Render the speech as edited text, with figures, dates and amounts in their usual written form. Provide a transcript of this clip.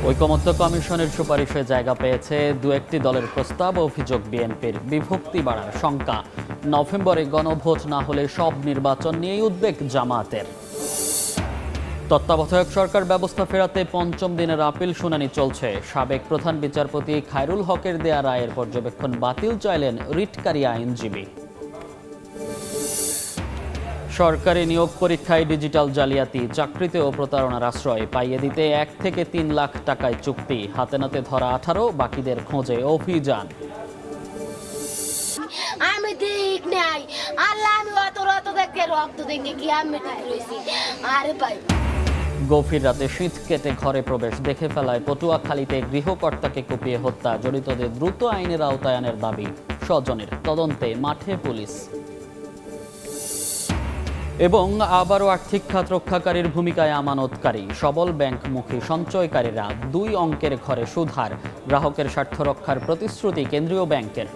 ঐকমত্য কমিশনের সুপারিশে জায়গা পেয়েছে দু একটি দলের প্রস্তাব। অভিযোগ বিএনপির বিভক্তি বাড়ার শঙ্কা। নভেম্বরে গণভোট না হলে সব নির্বাচন নিয়েই উদ্বেগ জামায়াতের। তত্ত্বাবধায়ক সরকার ব্যবস্থা ফেরাতে পঞ্চম দিনের আপিল শুনানি চলছে। সাবেক প্রধান বিচারপতি খায়রুল হকের দেয়া রায়ের পর্যবেক্ষণ বাতিল চাইলেন রিটকারী আইনজীবী। সরকারি নিয়োগ পরীক্ষায় ডিজিটাল জালিয়াতি, চাকরিতেও প্রতারণার আশ্রয়। পাইয়ে দিতে 1 থেকে 3 লাখ টাকায় চুক্তি। হাতে নাতে ধরা 18, বাকিদের খোঁজে অভিযান। আমি ঠিক নাই, আল্লাহ আমি অত দেখে রক্ত দেখে কি আমি ঠিক রয়েছি। আরে ভাই, গভীর রাতে শীত কেটে ঘরে প্রবেশ, দেখে ফেলায় পটুয়াখালীতে গৃহকর্তাকে কুপিয়ে হত্যা। জড়িতদের দ্রুত আইনের আওতায় আনার দাবি স্বজনের। তদন্তে মাঠে পুলিশ। এবং আবারও আর্থিক খাত রক্ষাকারীর ভূমিকায় আমানতকারী। সবল ব্যাংকমুখী সঞ্চয়কারীরা 2 অঙ্কের ঘরে সুদ হার। গ্রাহকের স্বার্থ রক্ষার প্রতিশ্রুতি কেন্দ্রীয় ব্যাংকের।